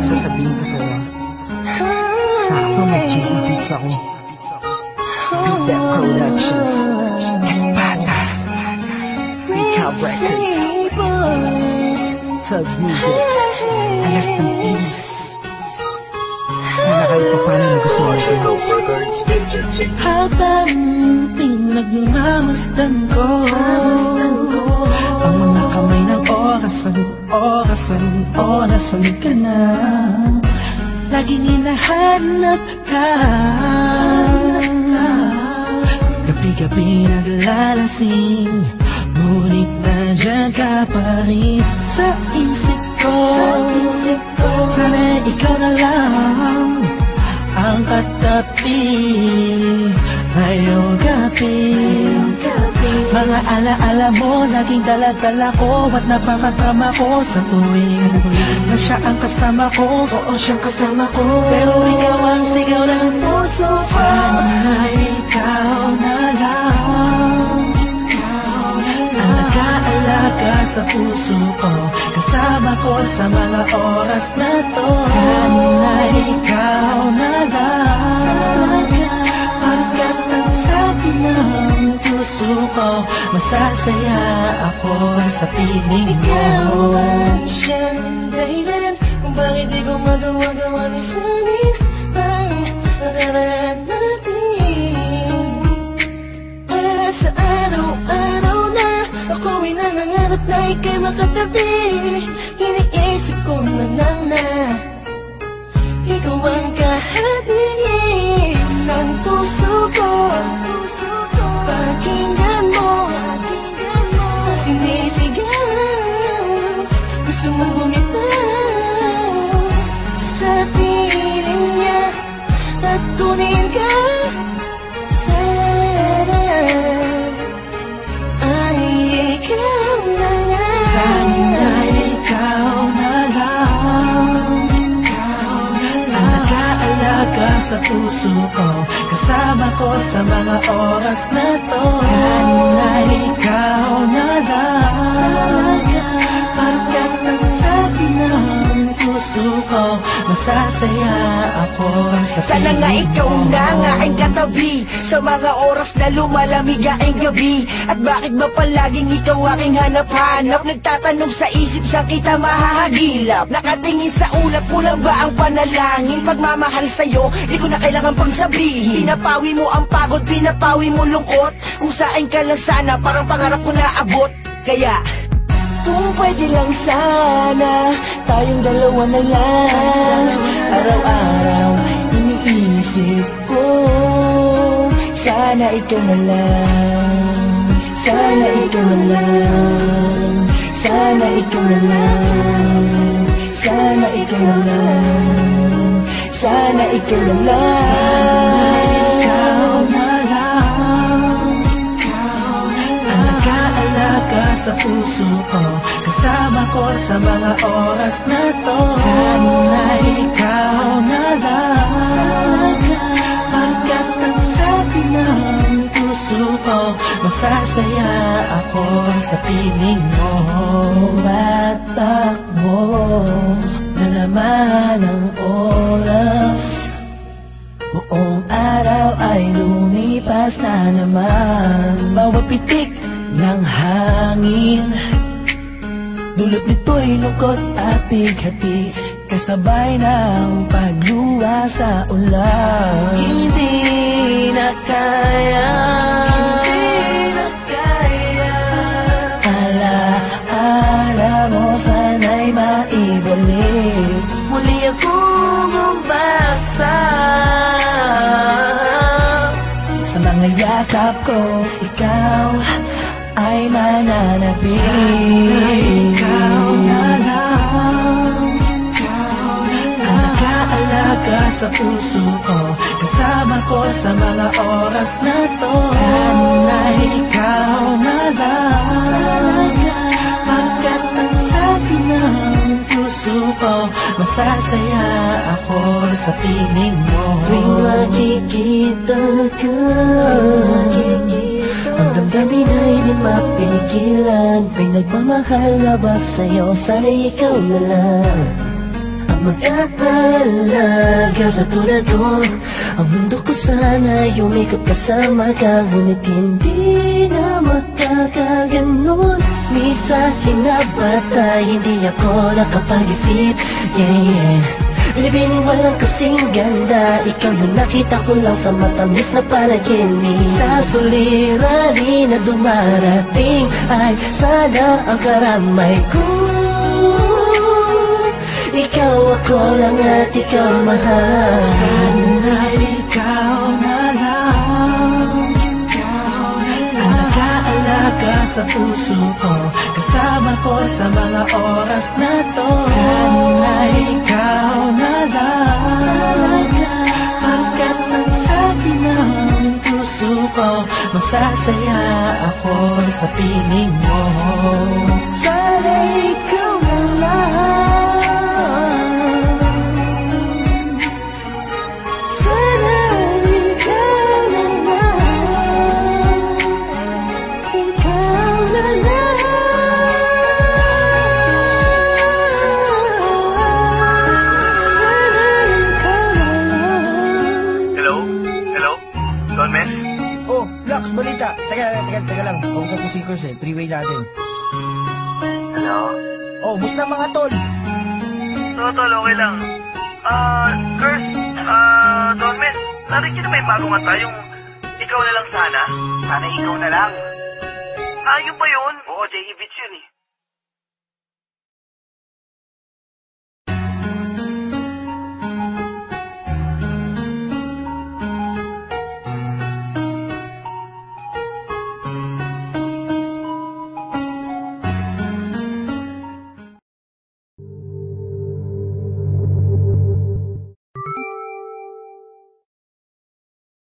sasabihin ko sa'yo. Sakto may cheesy beats ako. Beat That Productions, Espada, Recap Records, Thugs Music, Alas ng Keys. Sana kahit pa paano nagustuhan ko. Habang pinagmamasdan ko ang mga kamay ng orasan ka na. Laging hinahanap ka, gabi-gabi naglalasing, ngunit nandiyan ka pa rin sa isip ko. Sana ikaw na lang ang katabi ngayong gabi. Mga alaala mo laging dala-dala ko at napapatrama ko sa tuwing na siya ang kasama ko, oo siyang kasama ko. Pero ikaw ang sigaw ng puso ko. Sana ikaw na lang ang nag-aalaga sa puso ko, kasama ko sa mga oras na to. Sana ikaw na lang, pagkat ang sabi ng puso ko, masasaya ako sa piling mo. Ikaw ang siyang dahilan kung bakit di ko magawa-gawa ni sanin ang nakaraan natin. Kaya sa araw-araw na ako'y nangangarap na ika'y makatabi, iniisip ko na lang na ikaw ang kahatiin ng puso ko. Pakinggan mo ang sinisigaw, gusto mong bumitaw sa piling niya at kunin ka. Sana ay ikaw na lang. Sana ikaw na lang ang nag-aalaga sa puso ko, kasama ko sa mga oras na to. Sana ikaw na lang, pagkat ang sabi ng puso ko, masasaya ako sa Sana nga piling ikaw mo. na nga aking katabi sa mga oras na lumalamig aking gabi. At bakit ba palaging ikaw aking hanap-hanap? Nagtatanong sa isip, saan kita mahahagilap? Nakatingin sa ulap, kulang ba ang panalangin? Pagmamahal sa'yo, di ko na kailangan pang sabihin. Pinapawi mo ang pagod, pinapawi mo lungkot. Kung saan ka lang sana, parang pangarap ko na abot. Kaya kung pwede lang sana, tayong dalawa na lang. Araw-araw, iniisip ko, sana ikaw na lang. Sana ikaw na lang. Sana ikaw na lang. Sana ikaw na lang. Sana ikaw na lang. Ikaw na lang ang nag-aalaga sa puso ko, kasama ko sa mga oras na to. Sana ikaw na lang, pagkat ang sabi ng puso ko, masasaya ako sa piling mo. Tumatakbo na naman ang oras, buong araw ay lumipas na naman. Bawat pitik ng hangin, dulot nito'y lungkot at bighati, kasabay ng pagluwa sa ulan. Hindi na kaya, alaala mo sana'y maibalik. Muli akong umasa sa mga yakap ko, ikaw ay mananatili. Ikaw na lang ang nag-aalaga sa puso ko, kasama ko sa mga oras na to. Sana ikaw na lang, pagkat ang sabi ng puso ko, masasaya ako sa piling mo. Tuwing makikita ka, ang damdamin ay di mapigilan. May nagmamahal na ba sa'yo? Sana ikaw na lang ang mag-aalaga sa tulad ko. Ang mundo ko sana'y umikot kasama ka, ngunit hindi na magkakaganon. Misahin na bata, hindi ako nakapag-isip. Binibining walang kasing ganda, ikaw yung nakita ko lang sa matamis na panaginip. Sa suliranin na dumarating ay sana ang karamay ko. Ikaw ako lang at ikaw mahal. Sana ikaw na lang, nag-aalaga sa puso ko, kasama ko sa mga oras na to. Sana ikaw na lang, pagkat ang sabi ng puso ko, masasaya ako sa piling mo. Sana ikaw na lang, balita. Teka lang. Kausap ko si Kurs eh. Three-way natin. Hello? Oh, bus na mga tol. Tol, okay lang. Kurs, Don Men, narinig na may bagong kanta yung ikaw na lang sana. Sana ikaw na lang. Yung ba yun? Oo, J.E. Beats yun eh.